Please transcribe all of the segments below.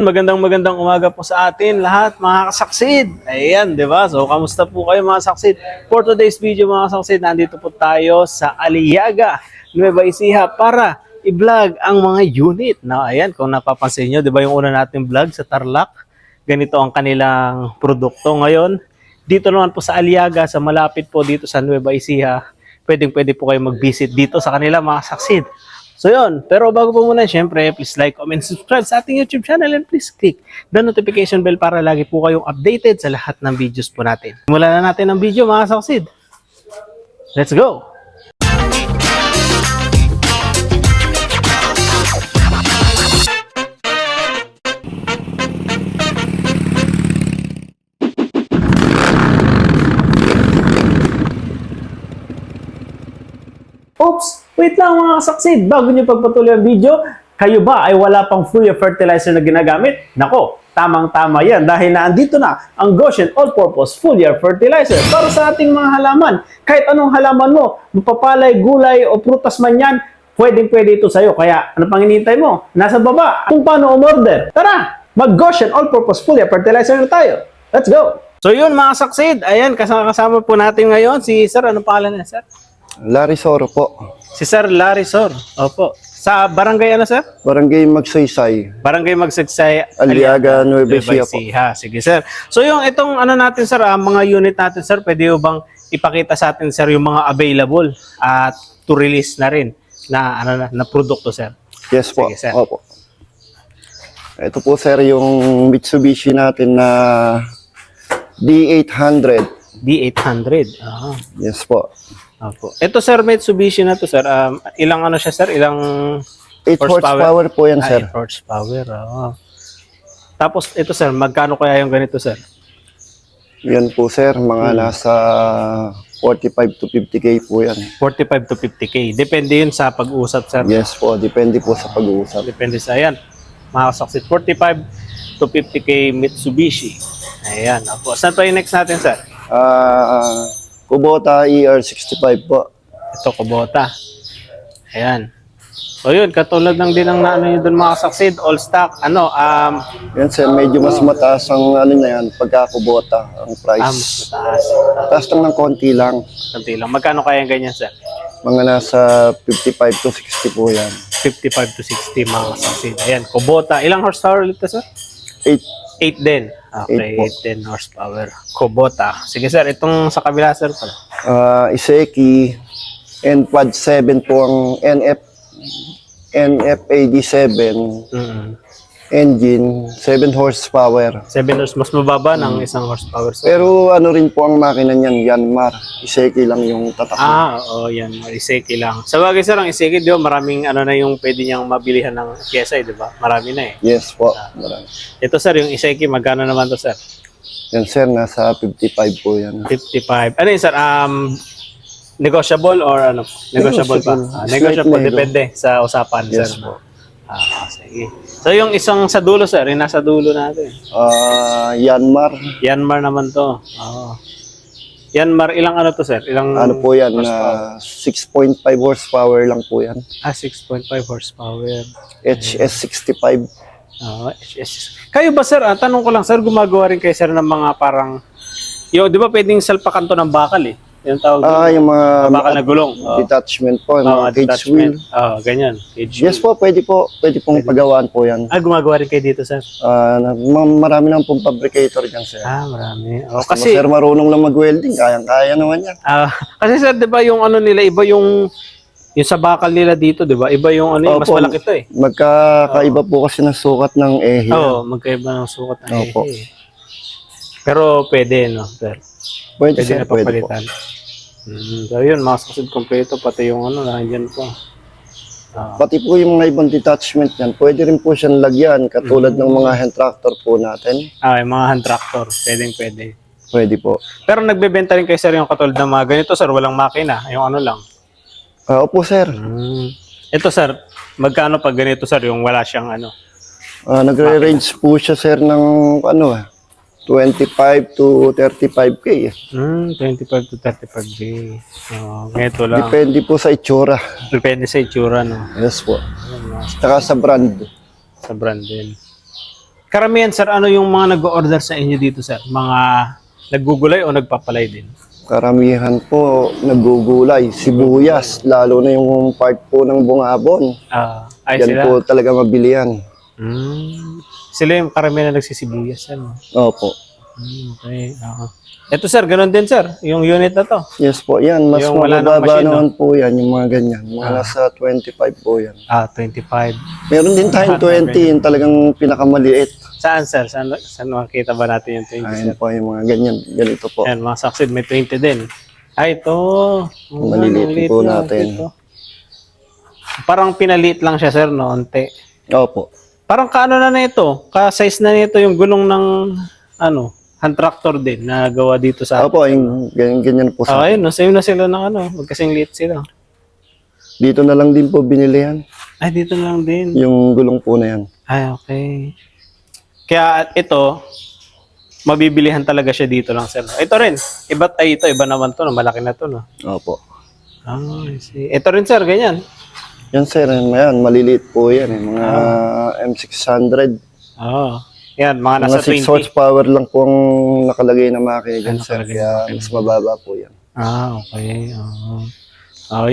Magandang umaga po sa atin lahat mga kasaksid. Ayan, di ba? So, kamusta po kayo mga kasaksid? For today's video mga kasaksid, nandito po tayo sa Aliaga, Nueva Ecija para i-vlog ang mga unit. Na, ayan, kung napapansin nyo, di ba yung una natin vlog sa Tarlac? Ganito ang kanilang produkto ngayon. Dito naman po sa Aliaga, sa malapit po dito sa Nueva Ecija, pwede po kayo mag-visit dito sa kanila mga kasaksid. So yun, pero bago po muna, syempre, please like, comment, subscribe sa ating YouTube channel and please click the notification bell para lagi po kayong updated sa lahat ng videos po natin. Simulan na natin ang video mga saksid. Let's go! Oops! Wait lang mga kasaksid, bago nyo pagpatuloy ang video, kayo ba ay wala pang Fuya fertilizer na ginagamit? Nako, tamang-tama yan dahil naandito na ang Goshen All-Purpose Fuya Fertilizer para sa ating mga halaman. Kahit anong halaman mo, mapapalay, gulay o prutas man yan, pwedeng-pwede ito sa'yo. Kaya ano pang hinihintay mo? Nasa baba kung paano umorder. Tara, mag-Goshen All-Purpose Fuya Fertilizer na tayo. Let's go! So yun mga kasaksid, ayan, kasama po natin ngayon si Sir, anong pangalan niya Sir? Larisor po. Si Sir Larisor. Opo. Sa barangay ano, Sir? Barangay Magsaysay. Barangay Magsaysay, Aliaga, Nueva Ecija po. Sige, Sir. So yung itong ano natin, Sir, mga unit natin, Sir, pwede bang ipakita sa atin, Sir, yung mga available at to release na rin na produkto, Sir? Yes po. Sige, Sir. Opo. Ito po, Sir, yung Mitsubishi natin na D800. D800. Ah. Yes po. Opo. Ito, Sir, Mitsubishi na to, Sir. Ilang ano siya, Sir? Ilang 8 horsepower po yan, Sir. 8 horsepower. Oh. Tapos ito, Sir, magkano kaya yung ganito, Sir? Yan po, Sir. Mga nasa 45 to 50K po yan. 45 to 50K. Depende yun sa pag-uusap, Sir. Yes po. Depende po sa pag-uusap. Depende sa yan. Mga kasaksit, 45 to 50K Mitsubishi. Ayan. Opo. Saan pa yung next natin, Sir? Kubota ER65 po. Ito, Kubota. Ayan. So yun, katulad ng din ang naano nyo doon mga kasaksid, all stock, Yan, Sir. Medyo mas mataas ang ano na yan, pagka-Kubota, ang price. mas mataas. Taas lang ng konti lang. Kunti lang. Magkano kaya yung ganyan, Sir? Mga nasa 55 to 60 po yan. 55 to 60 mga kasaksid. Ayan, Kubota. Ilang horsepower ulit, Sir? 8. 8 din. Okay, 8 din horsepower. Kubota. Sige, Sir, itong sa kabila, Sir, pala. Iseki, NPAD 7 po ang NFAD7 engine, 7 horsepower. 7 horse, mas mababa ng isang horsepower. Sir. Pero ano rin po ang makina niyan, Yanmar. Iseki lang yung tatak. Oo, yan. Iseki lang. Sa bagay, Sir, ang Iseki, di ba, maraming ano na yung pwede niyang mabilihan ng pyesa, di ba? Marami na eh. Yes po. Marami. Ito, Sir, yung Iseki, magkano naman to, Sir? Yan, Sir, nasa 55 po yan. 55. Ano yun, Sir? Negotiable or ano? Negotiable pa? Negotiable, depende sa usapan, Yes Sir. po. Sige. So, yung isang sa dulo, Sir, yung nasa dulo natin. Yanmar. Yanmar naman to. Oo. Yanmar, ilang ano to, Sir? Ilang Ano po yan, horsepower? 6.5 horsepower lang po yan. 6.5 horsepower. HS65. HS. Kayo ba, Sir? Tanong ko lang, Sir, gumagawa rin kayo, Sir, ng mga parang, yung, di ba pwedeng salpakan to ng bakal eh? Yung tawag Yung mga bakal na gulong. detachment po, mga cage wheel. Ganyan. Cage wheel. Yes po, pwede pong pagawaan po yan. Gumagawa rin kayo dito, Sir? Marami nang pong fabricator dyan, Sir. Marami. Kasi Sir, marunong lang mag-welding, kayang-kaya naman yan. Kasi, Sir, di ba yung ano nila, iba yung sa bakal nila dito, di ba? Iba yung ano, mas malaki to eh. Magkakaiba po kasi ng sukat ng ehe. Magkaiba ng sukat ng Opo. ehe. Pero pwede, no, Sir? Pwede, Sir, Sir, pwede po. papalitan. So yun, mga susunod kompleto, pati yung ano, nandiyan po. Pati po yung mga ibang detachment yan, pwede rin po siyang lagyan, katulad ng mga hand tractor po natin. Yung mga hand tractor, pwede. Pwede po. Pero nagbebenta rin kayo, Sir, yung katulad ng mga ganito, Sir, walang makina, yung ano lang. Opo, Sir. Ito, Sir, magkano pag ganito, Sir, yung wala siyang ano? Nagre-range po siya, Sir, ng 25 to 35K. 25 to 35K. Ganito lang. Depende po sa itsura. Depende sa itsura, no? Yes po. Saka sa brand. Sa brand din. Karamihan, sir, ano yung mga nag-order sa inyo dito, sir? Mga naggugulay o nagpapalay din? Karamihan po nagugulay, sibuyas, lalo na yung part po ng bungabon. Ay Yan sila. po talaga mabilihan. Sila yung karamihan na nagsisibuyas, ano? Opo. Okay. Ito, sir, ganun din, sir. Yung unit na to. Yes po, yan. Mas Yung wala nang mababa machine, no? naman po yan, yung mga ganyan. Mga nasa 25 po yan. 25. Meron din tayong 20, yung talagang pinakamaliit. Saan, sir? Saan makita ba natin yung 20, sir? Ayun po yung mga ganyan. Ganito po. Ayan, mga saksid, may 20 din. Ito. Maliliit po natin. Ito. Parang pinaliit lang siya, sir, no? Onte. Opo. Parang kaano na ito? Ka-size na nito yung gulong ng, hand tractor din na gawa dito sa Opo, yung ganyan po sa. ayun, no? Same na sila ng magkasing liit sila. Dito na lang din po binili yan. Ay, dito na lang din. Yung gulong po na yan. Ay, okay. Kaya ito, mabibilihan talaga siya dito lang, sir. Ito rin. Iba naman to, no? Malaki na to, no? Opo. I see. Ito rin, sir, ganyan. Yan sir, yan, maliliit po yan. Mga M600. Yan, mga Mga nasa 6 horsepower power lang po ang nakalagay na makina dyan, sir. nakalagay Kaya mas mababa po yan. Okay.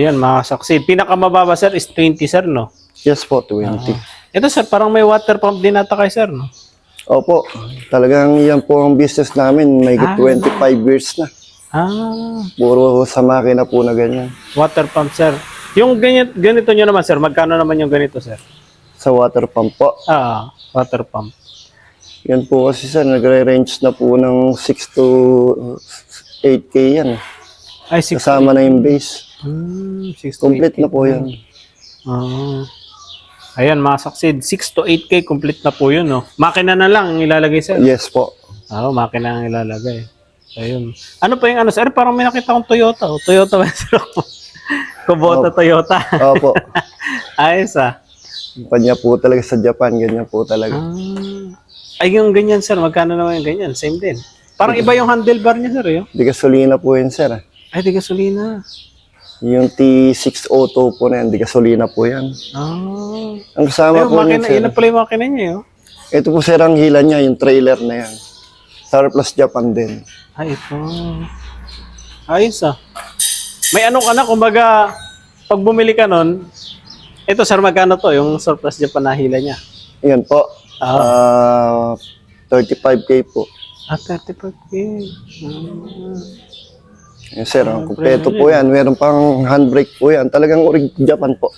Yan, mga saksi. Pinakamababa, sir, is 20, sir, no? Yes po, 20. Ito, sir, parang may water pump din ata kay sir, no? Opo, talagang yan po ang business namin. May 25 years na. Puro sa makina po na ganyan. Water pump, sir. Yung ganito nyo naman, sir, magkano naman yung ganito, sir? Sa water pump po. Water pump. Yan po kasi sir, nagre-range na po ng 6 to 8K yan. Ay, 6 Kasama na yung base. 6 to Complete 8K. na po yan. Ayan, mga saksid. 6 to 8K, complete na po yun, no? Makina na lang ang ilalagay, sir. Yes po. Makina ang ilalagay. Ayun. Ano pa yung sir? Parang may nakita akong Toyota. Toyota ba, sir? Kubota Toyota. Opo. Ayos, Kanya po talaga sa Japan, ganyan po talaga. Ay, yung ganyan, sir. Magkano naman yung ganyan? Same din. Parang iba yung handlebar niya, sir, yun. Di gasolina po yun, sir. Ay, di gasolina. Yung T6 Auto po na yan, di gasolina po yan. Ang kasama Ay, po niya, makina, sir. yun na pala yung makina niya, yun. Ito po, sir, ang hila niya, yung trailer na yan. Surplus Japan din. Ay, ito. Ayos, May ka na, kumbaga, pag bumili ka nun, ito, sir, magkano to? Yung surplus Japan na hila niya. Yan po. 35K po. 35K. Yan, sir, ang kumpleto po yan. Meron pang handbrake po yan. Talagang orig Japan po.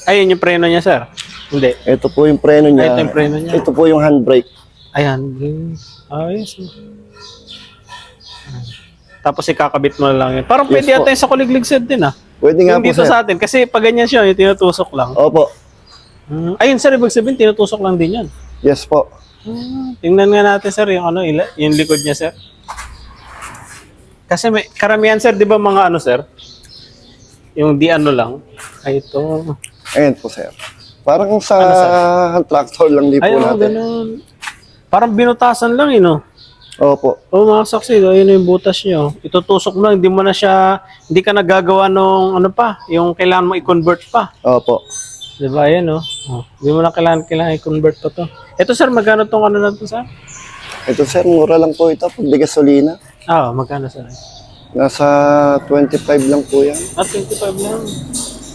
Ayun yung preno niya, sir. Hindi. Ito po yung preno niya. Ito yung preno niya. Ito po yung handbrake. Ayan. Ayos. Tapos ikakabit mo na lang yun. Parang pwede po. ata yung sa kuliglig set din, Pwede nga Yung po, dito sir. sa atin. Kasi pag ganyan siya, yung tinutusok lang. Opo. Ayun, sir, ibig sabihin, tinutusok lang din yan. Yes po. Tingnan nga natin, sir, yung yung likod niya, sir. Kasi may karamihan, sir, di ba mga sir? Yung di lang. Ay, ito. Ayan po, sir. Parang sa tractor lang din po Ay, natin. ganun. Parang binutasan lang, Opo. Mga saksi, ayun yung butas nyo. Itutusok mo lang, hindi ka nagagawa nung yung kailangan mo i-convert pa. Opo. Diba, yan, Hindi mo na kailangan i-convert pa to. Ito, sir, magkano tong na to, sir? Ito, sir, mura lang po ito. Pag di gasolina. Magkano, sir? Nasa 25 lang po yan. 25 lang.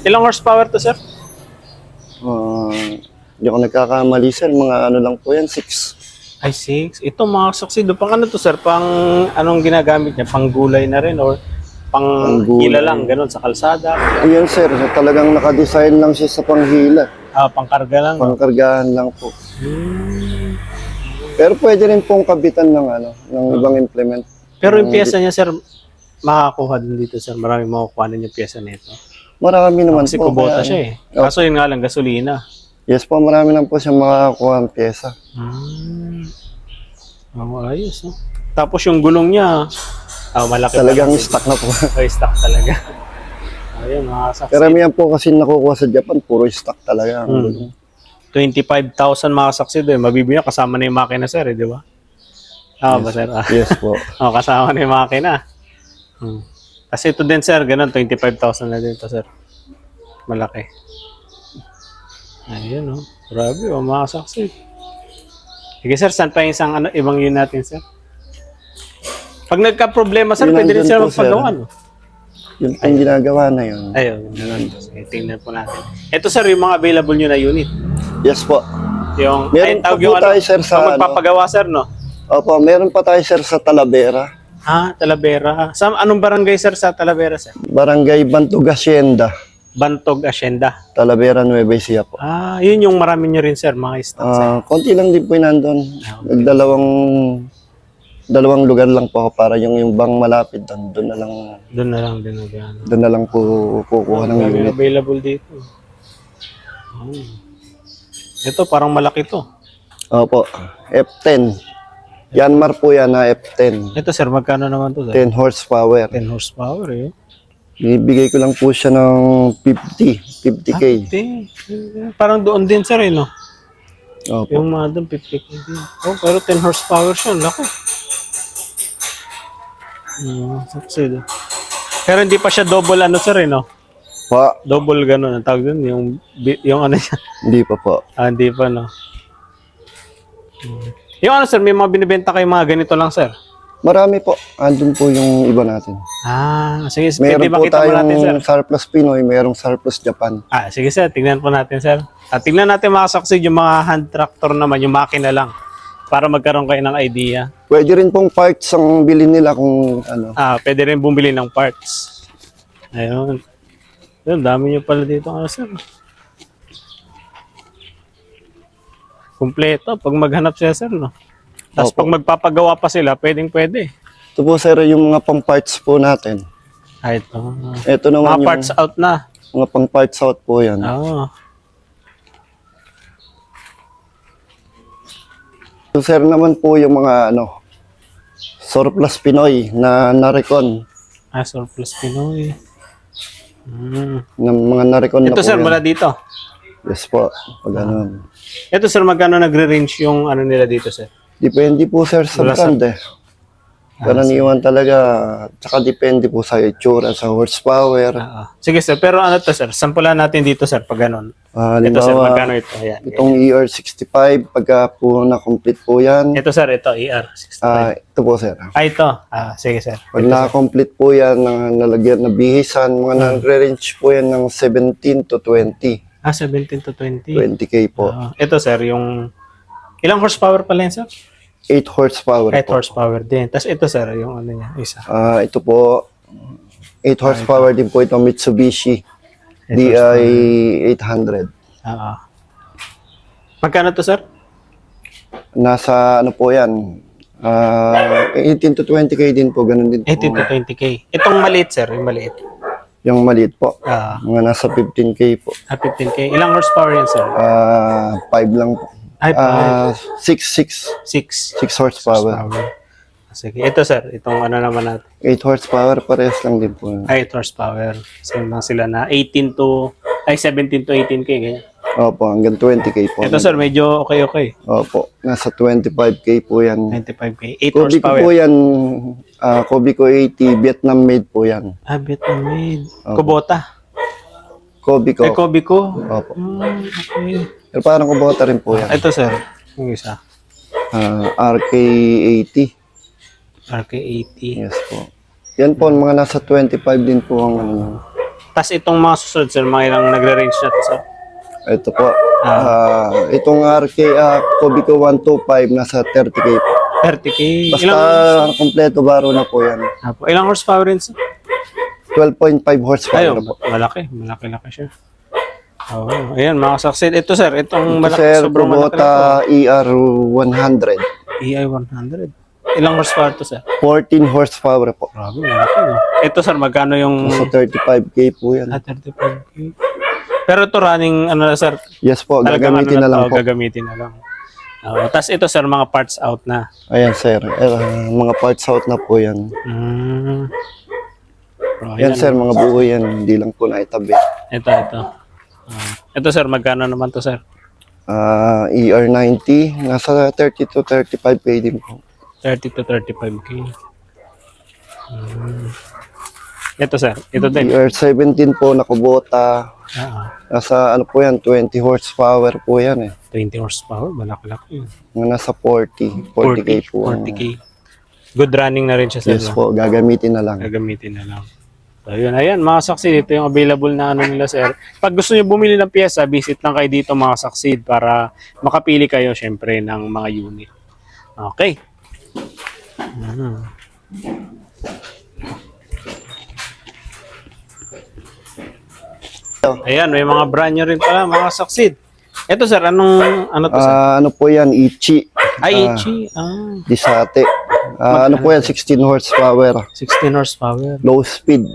Ilang horsepower to, sir? Hindi ako nagkakamali, sir. Mga lang po yan, 6. Ay, 6. Ito, mga saksi, pang to, sir? Pang anong ginagamit niya? Pang gulay na rin or pang hila lang, ganun, sa kalsada? Ayan, sir. Talagang nakadesign lang siya sa panghila. Pangkarga lang. Pangkargahan lang po. Pero pwede rin pong kabitan ng ng ibang implement. Pero yung pyesa niya, sir, makakuha din dito, sir. Maraming makukuha din yung pyesa nito. Marami naman Kasi po. kubota siya, Kaso yun nga lang, gasolina. Yes po, marami lang po siya makakakuha ng pyesa. Ayos, Tapos yung gulong niya, malaki Talagang pa. stock na po. Stock talaga. Ayun, mga saksi. Karamihan po kasi nakukuha sa Japan, puro stock talaga. Ang gulong. 25,000 mga saksi doon. Mabibili niya, kasama na yung makina, sir, di ba? Ba, sir? Yes po. Kasama na yung makina. Kasi ito din, sir, ganun, 25,000 na din ito, sir. Malaki. Ayun, Grabe, mga saksi. Sige sir, saan pa yung isang ibang yun natin sir? Pag nagka-problema sir, Yun pwede rin nandun sir po, sir. magpagawa, no? Yung pang ginagawa na yun. Ayun, ganun. Sige, tingnan po natin. Ito sir, yung mga available nyo na unit. Yes po. Yung, Meron pa tawag po yung tayo, sir, sa pag magpapagawa sir, no? Opo, meron pa tayo sir sa Talavera. Talavera. Sa anong barangay sir sa Talavera sir? Barangay Bantog Hacienda. Bantog Hacienda. Talavera, Nueva Ecija po. Yun yung marami nyo rin sir, mga stock sir. Konti lang din po yung nandun. Dalawang lugar lang po ako para yung bang malapit doon na lang. Doon na lang din ano. Doon na lang po kukuha ng Marami unit. available dito. Ito parang malaki to. Opo, F10. Yanmar po yan na F10. Ito sir, magkano naman to sir? 10 horsepower. 10 horsepower eh. Bibigay ko lang po siya ng 50K. Parang doon din sir eh no? Opo. Yung mga doon 50k din. Pero 10 horsepower siya, laki. Succeed. Pero hindi pa siya double ano sir eh no? Pa, Double ganun ang tawag doon, yung ano siya. hindi pa po. Hindi pa no. Yung ano sir, may mga binibenta kayo mga ganito lang sir. Marami po. Andun po yung iba natin. Sige, Meron pwede po makita mo natin sir. tayong surplus Pinoy, merong surplus Japan. Sige sir, tingnan po natin sir. Tingnan natin mga succeed yung mga hand tractor naman, yung makina lang. Para magkaroon kayo ng idea. Pwede rin pong parts ang bilhin nila kung ano. Pwede rin bumili ng parts. Ayun. Ayun, dami nyo pala dito sir. Kumpleto, pag maghanap siya sir, no? Tapos Opo. pag magpapagawa pa sila, pwede. Ito po sir, yung mga pang parts po natin. Ito. Ito naman Mga yung parts out na. mga pang parts out po yan. So sir naman po yung mga surplus Pinoy na Naricon. Surplus Pinoy. Ng mga Naricon na Ito po sir, yan. mula dito. Yes po. Pag ano. Ito sir, magkano nagre-range yung ano nila dito sir? Depende po sir sa Wala sa- brand eh. Karaniwan talaga. Tsaka depende po sa itsura, sa horsepower. Sige sir, pero ano to sir? Sampulan natin dito sir, pag ganun. Ito sir, Halimbawa, magkano ito? Ayan. itong ER65, pagka po na-complete po yan. Ito sir, ito, ER65. Ito po sir. Ito. Sige sir. Pag na-complete po yan, nalagyan na bihisan, mga nagre-range po yan ng 17 to 20. 17 to 20. 20K po. Ito sir, yung... Ilang horsepower pala yan sir? 8 horsepower 8 po. horsepower din. Tapos ito sir, yung ano niya, isa. Ito po, 8 horsepower din po ito, Mitsubishi 8 DI 800. Magkano to sir? Nasa ano po yan, 18 to 20K din po, ganun din po. 18 to 20k. Itong maliit sir, yung maliit. Yung maliit po, Ah, mga nasa 15K po. 15k. Ilang horsepower yan sir? 5 lang po. Ay, 6 6 horsepower. Sige, ito sir, itong ano naman natin. 8 horsepower, parehas lang din po. 8 horsepower. Same lang sila na 17 to 18k ganyan. Opo, hanggang 20K po. Ito sir, medyo okay. Opo, nasa 25K po yan. 25k. 8 Kobe ko horsepower. po yan, Kobe ko 80, Vietnam made po yan. Vietnam made. Kubota. Kobe ko. Kobe ko. Opo. Okay. Pero parang kubota rin po yan. Ito sir, yung isa. RK80. RK80. Yes po. Yan po, mga nasa 25 din po ang ano. Tapos itong mga susunod sir, mga ilang nagre-range na to sir. Ito po. Itong Kobe ko 125, nasa 30K po. 30k. Basta kompleto baro na po yan. Ilang horsepower rin sir? 12.5 horsepower Ayun, na po. malaki siya. Ayan mga succeed. Ito sir, itong Ito malaki, sir, sobrang malaki na to. Kubota ER100. EI 100. Ilang horsepower to sir? 14 horsepower po. Grabe, malaki no. Ito sir, magkano yung... Nasa 35K po yan. 35k. Pero ito running, ano na sir? Yes po, Talagang gagamitin na lang po. Gagamitin na lang. Tapos ito sir, mga parts out na. Ayan sir, mga parts out na po yan. Yan sir, mga buo yan. Hindi lang po naitabi. Ito. Ito sir, magkano naman to sir? ER90, nasa 30 to 35K din po. 30 to 35k. Ito sir, ito din. ER17 po na Kubota. Ah, Nasa ano po yan, 20 horsepower po yan eh. 20 horsepower, malaki-laki yun. Mga nasa 40K po. 40K. Good running na rin siya sir. Yes no? po, gagamitin na lang. Gagamitin na lang. So, yun. Ayan, mga Succeed. Ito yung available na ano nila, sir. Pag gusto niyo bumili ng pyesa, visit lang kayo dito, mga Succeed, para makapili kayo, syempre, ng mga unit. Okay. Ayan, may mga brand new rin pala, mga Succeed. Ito, sir, ano to, sir? Ano po yan, Ichi. Aichi. Disate. Ano po yan, 16 horsepower. 16 horsepower. Low speed.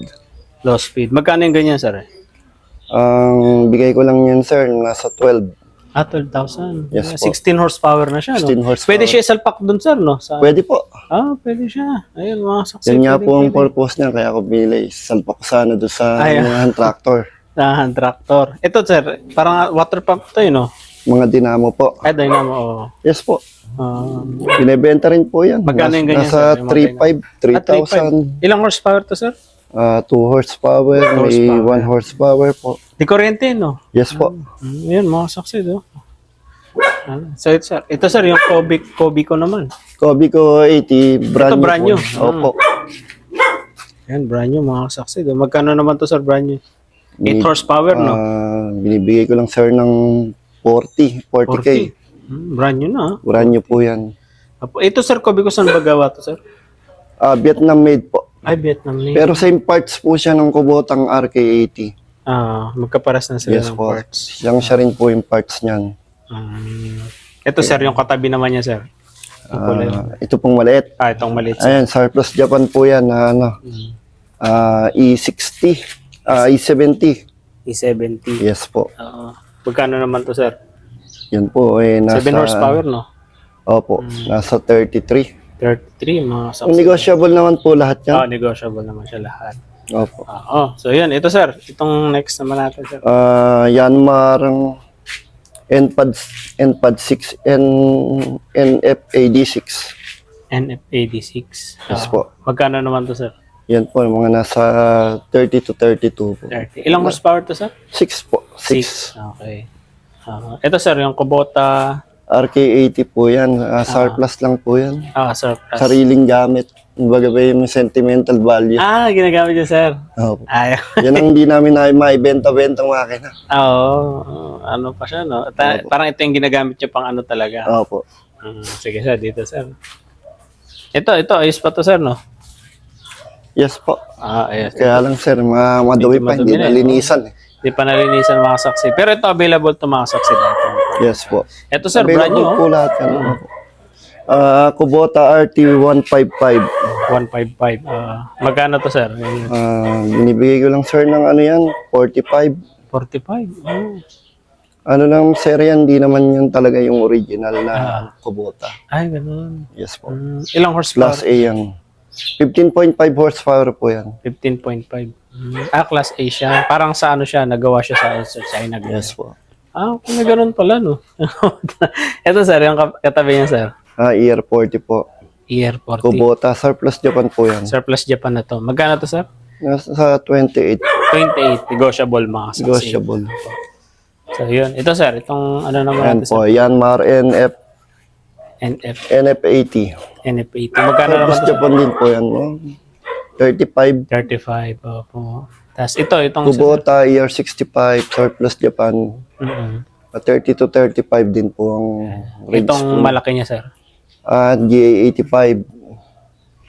Low speed. Magkano yung ganyan, sir? Ang bigay ko lang yan, sir, nasa 12. 12,000. Yes po. 16 horsepower na siya, no? 16 horsepower. Pwede siya salpak dun, sir, no? Pwede po. Pwede siya. Ayun, mga Succeed. Yan nga pwede, po ang pwede. purpose niya, kaya ako binili. Salpak ko sana doon sa Ay, mga tractor. Hand tractor. Ito, sir, parang water pump to, no? Mga dinamo po. Ay, dynamo, oo. Yes po. Ah, Binibenta rin po yan. Magkano yung ganyan, Nasa sir? Yung mga 3,500, 3,000. Ilang horsepower to, sir? 2 horsepower, may 1 horsepower po. Di kuryente, no? Yes po. Yan, mga Succeed, oh. So, ito, sir, yung Kobe ko naman. Kobe ko 80, brand Ito, new brand po. new. Opo. Yan, brand new, mga Succeed. Oh. Magkano naman to, sir, brand new? 8 horsepower, no? Binibigay ko lang sir ng 40K. Brand new na, ah. Brand new po yan. Ito, sir, Kobe ko saan ba gawa to, sir? Vietnam made po. Ay, Vietnam na. Pero same parts po siya ng Kubotang RK80. Magkaparas na sila Yes ng po. parts. Siya rin po yung parts niyan. Ito, sir, yung katabi naman niya, sir. Yung kulay. Ito pong maliit. Itong maliit, sir. Ayan, Surplus Japan po yan na ano. E60. E70. E70. Yes po. Magkano naman to, sir? Yan po eh 7 nasa horsepower, no? Opo, nasa 33. 33, mga Kung Succeed. negotiable naman po lahat yan. Negotiable naman siya lahat. Opo. So, yan. Ito, sir. Itong next naman natin, sir. Yanmar NPAD 6 NFAD6. NFAD6. Yes po. Magkano naman to, sir? Yan po, mga nasa 30 to 32 po. 30. Ilang horsepower to, sir? 6 po. 6. Okay. Ito, sir, yung Kubota. RK80 po yan. Surplus lang po yan. Surplus. Sariling gamit. Kumbaga ba yung sentimental value. Ginagamit niyo, sir. Opo. Ay. Yan ang hindi namin na maibenta-benta ng makina. Ano pa siya, no? Parang ito yung ginagamit niyo pang ano talaga. Opo. Sige, sir. Dito, sir. Ito. Ayos pa to, sir, no? Yes po. Ayos. Kaya lang sir, madumi pa, hindi nalinisan eh. Hindi pa nalinisan mga Succeed. Pero ito, available to mga Succeed. Yes po. Ito, sir, brand new. Available po lahat yan. Kubota RT155. 155. Magkano to, sir? Binibigay ko lang sir ng ano yan, 45. 45. Ano lang sir yan, hindi naman yun talaga yung original na Kubota. Ay, ganun. Yes po. Ilang horsepower? Class A yan. 15.5 horsepower po yan. 15.5. Class A siya. Parang sa ano siya, nagawa siya sa China. Yes po. Kung na ganun pala, no? Ito, sir, yung katabi niya, sir. ER40 po. ER40. Kubota, Surplus Japan po yan. Surplus Japan na to. Magkano to, sir? Nasa 28. 28. Negotiable, mga Succeed. Negotiable. So, yun. Ito, sir. Itong ano naman Yan natin, po, sir. Yanmar NF80. NF80. Magkano naman Surplus to, sir? Japan din po yan, no? 35. 35. Opo. Tapos itong Kubota, ER65, Surplus Japan. 30 to 35 din po ang range itong po. malaki niya, sir. GA85.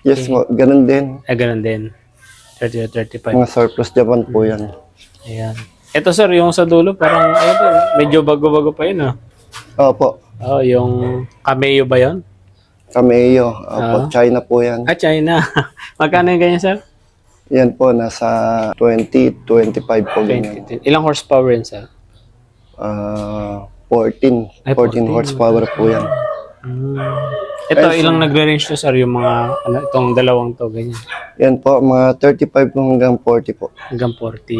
Yes, ganun din. Ganun din. 30 to 35. Mga Surplus Japan po yan. Ayan. Ito, sir, yung sa dulo, parang, medyo bago-bago pa yun, Opo, yung Cameo ba yun? Cameo. Opo, China po yan. China. Magkano yung ganyan, sir? Yan po, nasa 20, 25 po ganyan. Ilang horsepower yun, sir? 14. Ay, 14 horsepower po yan. Ito, ilang nagre-range to, sir, yung mga, itong dalawang to, ganyan. Yan po, mga 35 hanggang 40 po. Hanggang 40.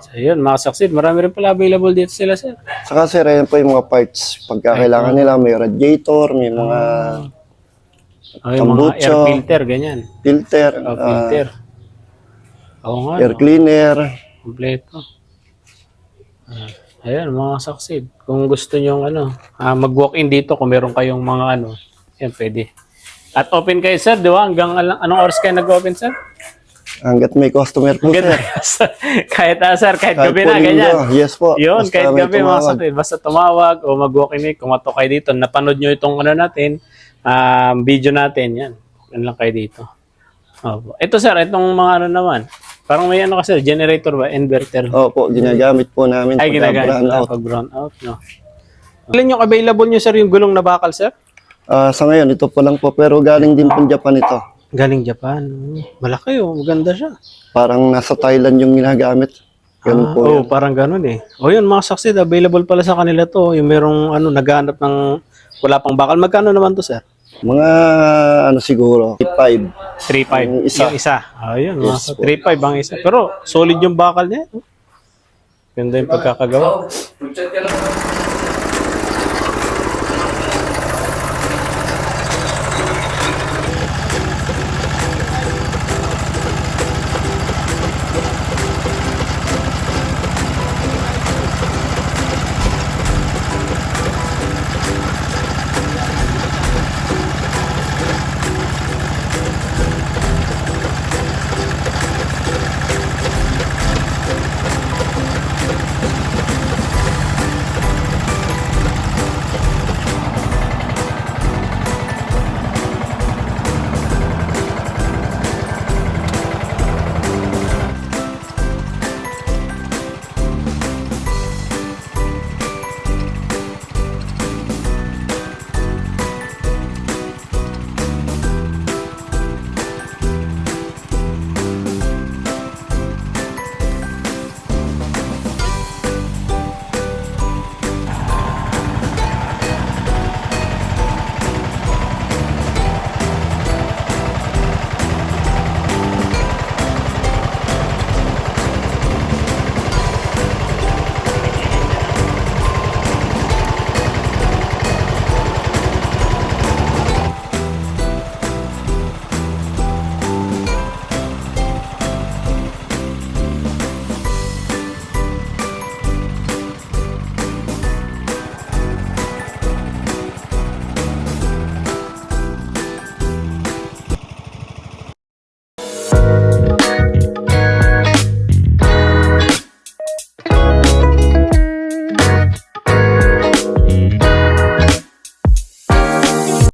So, yun, mga Succeed. Marami rin pala available dito sila, sir. Saka sir, ayan po yung mga parts. Pagka kailangan nila, may radiator, may mga yung mga air Kombucha. filter, ganyan. filter. Filter. Oo nga. air No? cleaner. Kompleto. Ayan, mga saksid. Kung gusto nyo mag-walk-in dito, kung meron kayong mga yan, pwede. At open kayo, sir, di ba? Hanggang anong oras kayo nag-open, sir? Hanggat may customer po, sir. Kahit sir, kahit Kahit gabi po na, linggo. ganyan. Yes po. Yun, Basta kahit may gabi, mga tumawag. saksid. Basta tumawag o mag-walk-in, kumato kayo dito. Napanood nyo itong natin, video natin, yan. Yan lang kayo dito. Opo. Ito, sir, itong mga naman. Parang may kasi, generator ba? Inverter. Opo, ginagamit po namin Ay, ginagamit brown out. pag brown out, no? Ilan yung available nyo, sir, yung gulong na bakal, sir? Sa ngayon, ito po lang po, pero galing din po Japan ito. Galing Japan. Malaki, oh. Maganda siya. Parang nasa Thailand yung ginagamit. Ganun po Oh, yan. parang ganun eh. O yun, mga saksid, available pala sa kanila to. Yung merong naghahanap ng wala pang bakal. Magkano naman to, sir? Mga siguro, 5. 3.5. Yung isa. Yung isa. Ayun, mga Yes, po. 3.5 ang isa. Pero solid yung bakal niya. Ganda yung pagkakagawa.